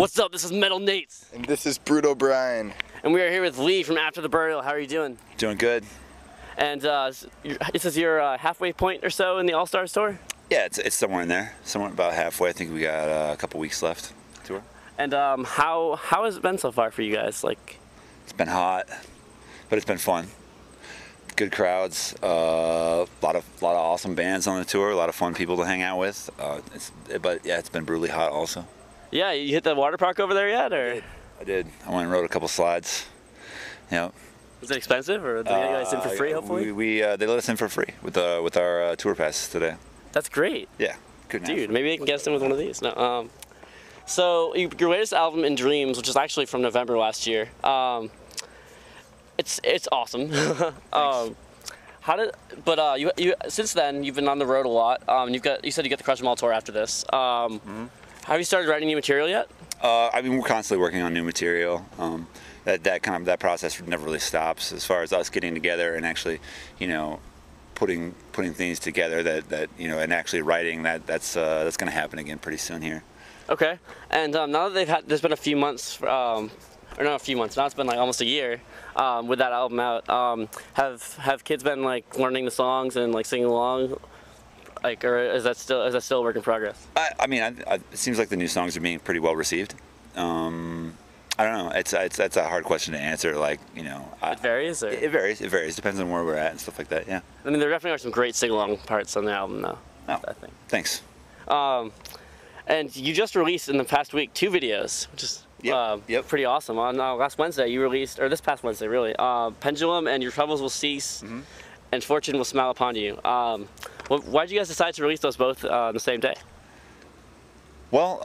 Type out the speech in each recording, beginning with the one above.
What's up? This is Metal Nate. And this is Brute O'Brien. And we are here with Lee from After the Burial. How are you doing? Doing good. And this is your halfway point or so in the All-Stars tour? Yeah, it's somewhere in there. Somewhere about halfway. I think we got a couple weeks left tour. And how has it been so far for you guys? Like, it's been hot, but it's been fun. Good crowds, a lot of awesome bands on the tour, a lot of fun people to hang out with. But yeah, it's been brutally hot also. Yeah, you hit the water park over there yet, or? I did. I went and rode a couple slides. Yeah. Was it expensive, or did they get you guys in for free? Hopefully. They let us in for free with our tour passes today. That's great. Yeah. Good. Dude, maybe I can get us in with one of these. No. So your latest album, In Dreams, which is actually from November last year. It's awesome. Since then you've been on the road a lot. You said you get the Crush 'Em All tour after this. Have you started writing new material yet? I mean, we're constantly working on new material. That process never really stops as far as us getting together and actually, putting things together that and actually writing that's going to happen again pretty soon here. Okay. And now that there's been a few months, or not a few months. Now it's been like almost a year with that album out. Have kids been like learning the songs and like singing along? Like, or is that still a work in progress? I mean, it seems like the new songs are being pretty well received. I don't know. That's a hard question to answer. Like, it varies. Or? It varies. It varies. Depends on where we're at and stuff like that. Yeah. I mean, there definitely are some great sing-along parts on the album, though. Oh, I think. Thanks. And you just released in the past week 2 videos, which is pretty awesome. On last Wednesday, you released, or this past Wednesday, really, Pendulum and Your Troubles Will Cease, and Fortune Will Smile Upon You. Why did you guys decide to release those both on the same day? Well,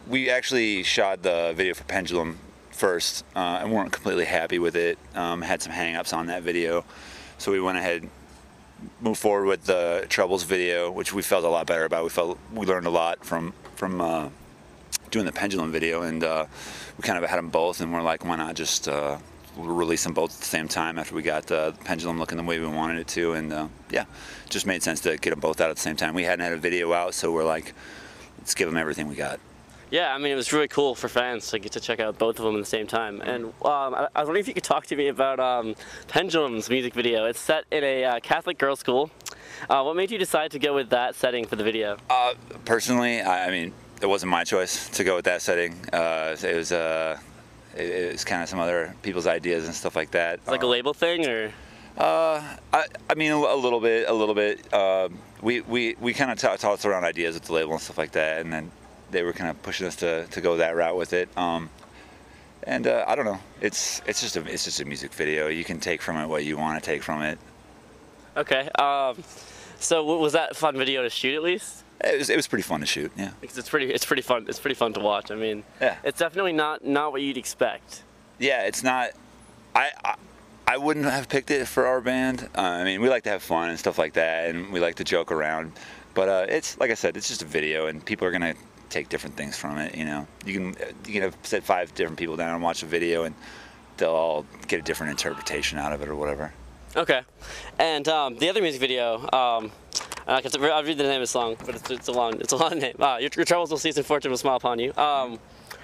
we actually shot the video for Pendulum first, and weren't completely happy with it. Had some hang-ups on that video, so we went ahead, moved forward with the Troubles video, which we felt a lot better about. We learned a lot from doing the Pendulum video, and we kind of had them both, and we're like, why not just release them both at the same time after we got Pendulum looking the way we wanted it to, and yeah, it just made sense to get them both out at the same time. We hadn't had a video out, so we're like, let's give them everything we got. Yeah, I mean, it was really cool for fans to get to check out both of them at the same time. And I was wondering if you could talk to me about Pendulum's music video. It's set in a Catholic girls' school. What made you decide to go with that setting for the video? Personally, I mean, it wasn't my choice to go with that setting. It was kind of some other people's ideas and stuff like that. It's like a label thing, or? I mean, a little bit. We kind of tossed around ideas with the label and stuff like that, and then they were kind of pushing us to go that route with it. And I don't know. It's just a music video. You can take from it what you want to take from it. Okay. So was that a fun video to shoot at least? It was pretty fun to shoot. Yeah. Because it's pretty fun. It's pretty fun to watch. I mean, yeah. It's definitely not what you'd expect. Yeah, it's not. I wouldn't have picked it for our band. I mean, we like to have fun and stuff like that, and we like to joke around. But it's like I said, it's just a video, and people are gonna take different things from it. You can have set 5 different people down and watch a video, and they'll all get a different interpretation out of it or whatever. Okay. And the other music video, I'll read the name of the song, but it's a long name. Your Troubles Will Cease and Fortune Will Smile Upon You.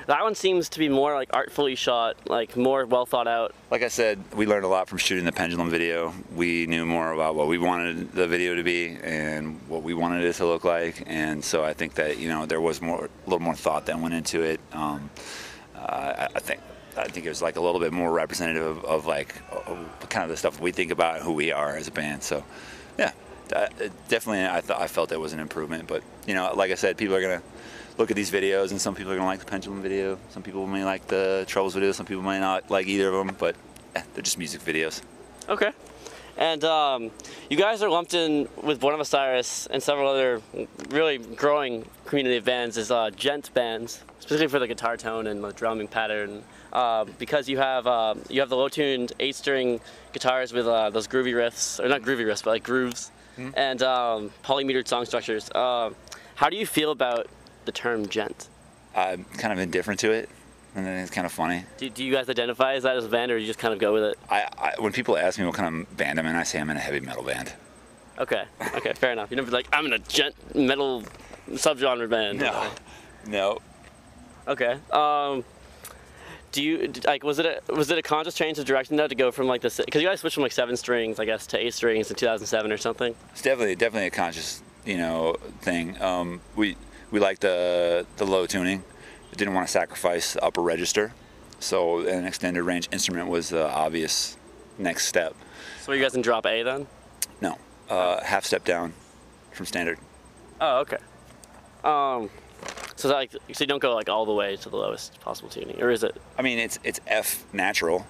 That one seems to be more like artfully shot, like more well thought out. Like I said, we learned a lot from shooting the Pendulum video. We knew more about what we wanted the video to be and what we wanted it to look like, and so I think that there was a little more thought that went into it. I think it was like a little bit more representative of like kind of the stuff we think about and who we are as a band. So yeah, definitely I felt it was an improvement. But like I said, people are gonna look at these videos, and some people are gonna like the Pendulum video, some people may like the Troubles video, some people may not like either of them, but they're just music videos. Okay. And you guys are lumped in with Born of Osiris and several other really growing community of bands as gent bands, specifically for the guitar tone and the drumming pattern, because you have the low-tuned 8-string guitars with those groovy riffs, or not groovy riffs, but like grooves, and polymetered song structures. How do you feel about the term gent? I'm kind of indifferent to it, and then it's kind of funny. Do you guys identify as that as a band, or you just kind of go with it? When people ask me what kind of band I'm in, I say I'm in a heavy metal band. Okay, fair enough. You never be like, I'm in a gent metal subgenre band. No. Okay. Do you like? Was it a conscious change of direction though to go from like this? Because you guys switched from like 7 strings, I guess, to 8 strings in 2007 or something. It's definitely a conscious, thing. We liked the low tuning. We didn't want to sacrifice the upper register, so an extended range instrument was the obvious next step. So you guys in drop A then? No, half step down from standard. Oh, okay. So is that like, so you don't go like all the way to the lowest possible tuning, or is it? I mean, it's F natural.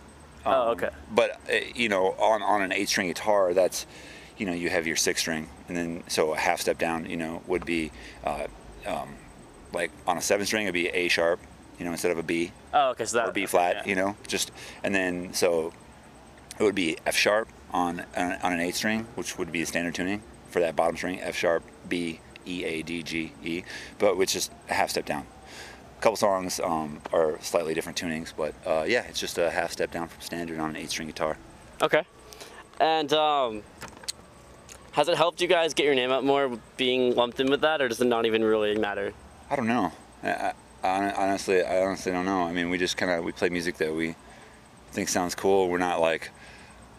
Oh, okay. But on an 8-string guitar, that's, you have your 6 string, and then so a half step down, would be like on a 7 string, it'd be A sharp, instead of a B. Oh, okay. So that. Or B flat, yeah. and then so it would be F sharp on an 8 string, which would be the standard tuning for that bottom string, F sharp, B, E, A, D, G, E, but with just a half step down. A couple songs are slightly different tunings, but yeah, it's just a half step down from standard on an 8-string guitar. Okay. And has it helped you guys get your name out more being lumped in with that, or does it not even really matter? I don't know. I honestly don't know. I mean, we just we play music that we think sounds cool. We're not like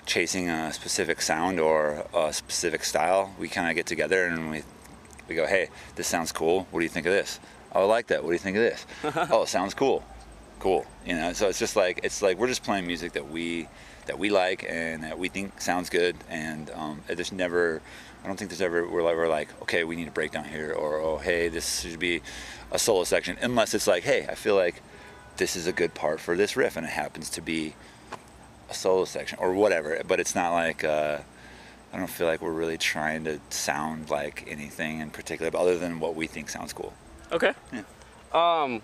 chasing a specific sound or a specific style. We kind of get together and we go, hey, this sounds cool. What do you think of this? Oh, I like that. What do you think of this? Oh, it sounds cool. Cool. So it's just like we're just playing music that we like and that we think sounds good. And I don't think there's ever we're like, okay, we need a breakdown here, or oh, hey, this should be a solo section. Unless it's like, hey, I feel like this is a good part for this riff, and it happens to be a solo section or whatever. But it's not like. I don't feel like we're really trying to sound like anything in particular, other than what we think sounds cool. Okay. Yeah.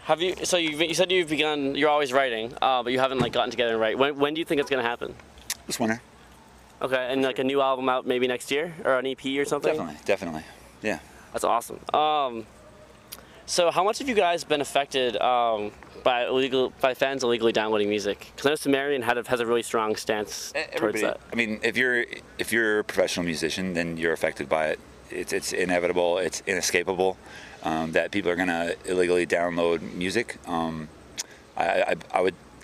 Have you? So you said you've begun. You're always writing, but you haven't like gotten together and write. When do you think it's gonna happen? This winter. Okay, and like a new album out maybe next year, or an EP or something. Definitely. Yeah. That's awesome. So how much have you guys been affected by fans illegally downloading music? Because I know Sumerian has a really strong stance towards that. I mean, if you're a professional musician, then you're affected by it. It's inevitable. It's inescapable that people are gonna illegally download music. I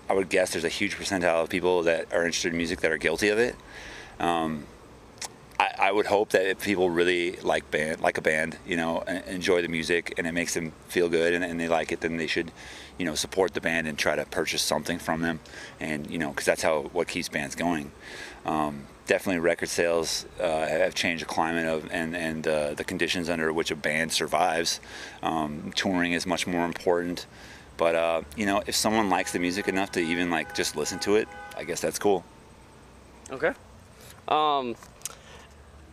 would guess there's a huge percentile of people that are interested in music that are guilty of it. I would hope that if people really like a band, enjoy the music and it makes them feel good and they like it, then they should, support the band and try to purchase something from them, and because that's what keeps bands going. Definitely, record sales have changed the climate of and the conditions under which a band survives. Touring is much more important, but if someone likes the music enough to even just listen to it, I guess that's cool. Okay.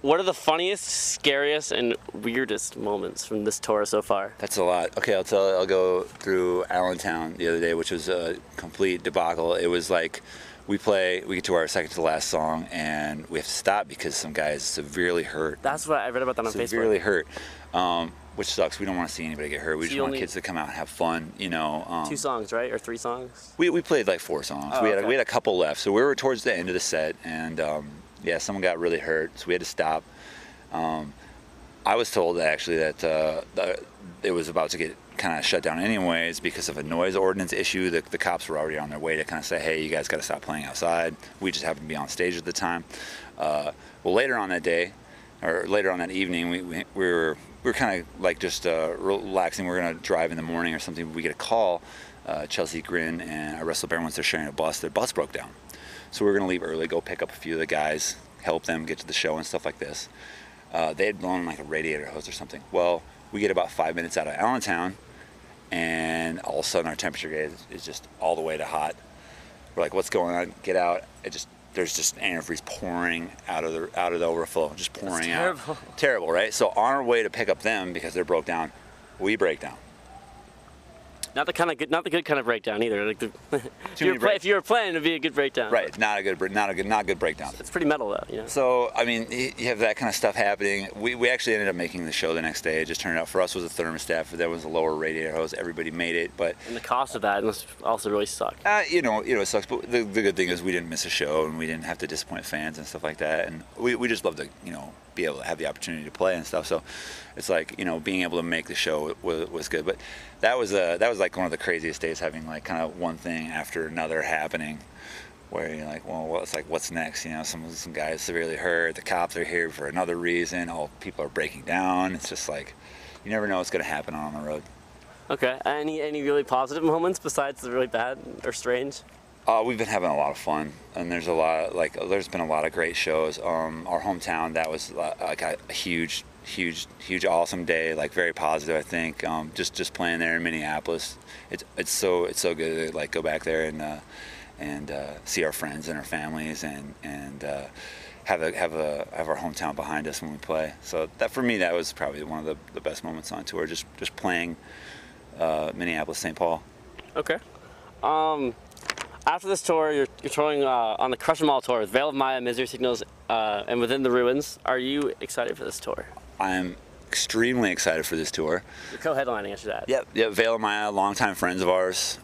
What are the funniest, scariest, and weirdest moments from this tour so far? That's a lot. Okay, I'll go through Allentown the other day, which was a complete debacle. It was like we get to our second to last song and we have to stop because some guy is severely hurt. That's what I read about that on Facebook. Severely hurt, which sucks. We don't want to see anybody get hurt. We just want kids to come out and have fun. 2 songs, right, or 3 songs? We played like 4 songs. Oh, we had a couple left, so we were towards the end of the set, and yeah, someone got really hurt, so we had to stop. I was told actually that it was about to get kind of shut down anyways because of a noise ordinance issue. The cops were already on their way to kind of say, hey, you guys got to stop playing outside. We just happened to be on stage at the time. Well, later on that day, or later on that evening, we were kind of like just relaxing. We were going to drive in the morning or something. We get a call. Chelsea Grin and Russell Bear, once they're sharing a bus, their bus broke down. So we were going to leave early, go pick up a few of the guys, help them get to the show and stuff like this. They had blown like a radiator hose or something. Well, we get about 5 minutes out of Allentown, and all of a sudden our temperature gauge is just all the way to hot. We're like, what's going on? Get out. There's just antifreeze pouring out of the overflow, just pouring out. Terrible, right? So on our way to pick up them because they're broke down, we break down. Not the good kind of breakdown either. Like if you were playing, it'd be a good breakdown. Right, not good breakdown. It's pretty metal though, So I mean, you have that kind of stuff happening. We actually ended up making the show the next day. It just turned out for us was a thermostat, for them was a lower radiator hose. Everybody made it, but and the cost of that must also really suck. It sucks. But the good thing is we didn't miss a show and we didn't have to disappoint fans and stuff like that. And we just love to be able to have the opportunity to play and stuff. So it's like, you know, being able to make the show was good. But that was like one of the craziest days, having like kind of one thing after another happening, where you're like, well, it's like, what's next? You know, some guys severely hurt. The cops are here for another reason. All people are breaking down. It's just like, you never know what's going to happen on the road. Okay. Any really positive moments besides the really bad or strange? We've been having a lot of fun, and there's been a lot of great shows. Our hometown, that was like a huge, awesome day. Like very positive, I think. Just playing there in Minneapolis, it's so good to like go back there and see our friends and our families and have our hometown behind us when we play. So that, for me, that was probably one of the best moments on tour. Just playing Minneapolis, St. Paul. Okay. After this tour, you're touring on the Crush 'Em All tour with Veil of Maya, Misery Signals, and Within the Ruins. Are you excited for this tour? I'm extremely excited for this tour. You're co-headlining, I should add. Yep. Veil of Maya, longtime friends of ours.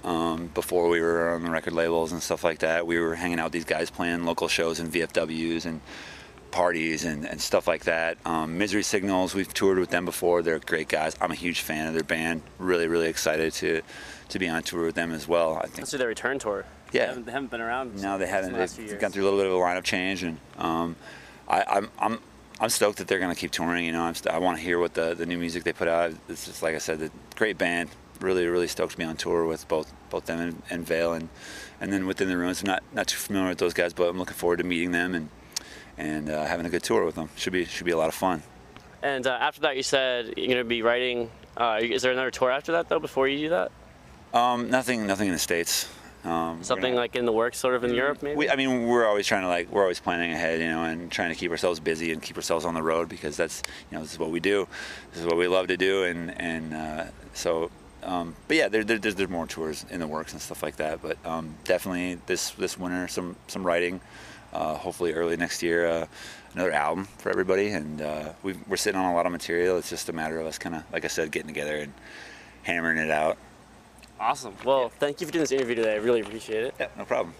Before we were on the record labels and stuff like that, we were hanging out with these guys playing local shows in VFWs and parties and stuff like that. Misery Signals, we've toured with them before. They're great guys. I'm a huge fan of their band. Really excited to be on tour with them as well. I think that's their return tour. Yeah, they haven't been around. No, they haven't. They've gone through a little bit of a lineup change, and I'm stoked that they're going to keep touring. You know, I want to hear what the new music they put out. It's just, like I said, the great band. Really stoked to be on tour with both them and Veil, and then Within the Ruins. I'm not too familiar with those guys, but I'm looking forward to meeting them and having a good tour with them. Should be a lot of fun. And after that, you said you're going to be writing. Is there another tour after that though? Before you do that? Nothing in the States. Something like in the works, sort of in Europe, maybe. We're always we're always planning ahead, you know, and trying to keep ourselves busy and keep ourselves on the road, because that's, you know, this is what we do, this is what we love to do, and so. But yeah, there's more tours in the works and stuff like that. But definitely this winter, some writing. Hopefully early next year, another album for everybody, and we're sitting on a lot of material. It's just a matter of us kind of, like I said, getting together and hammering it out. Awesome. Well, thank you for doing this interview today. I really appreciate it. Yeah, no problem.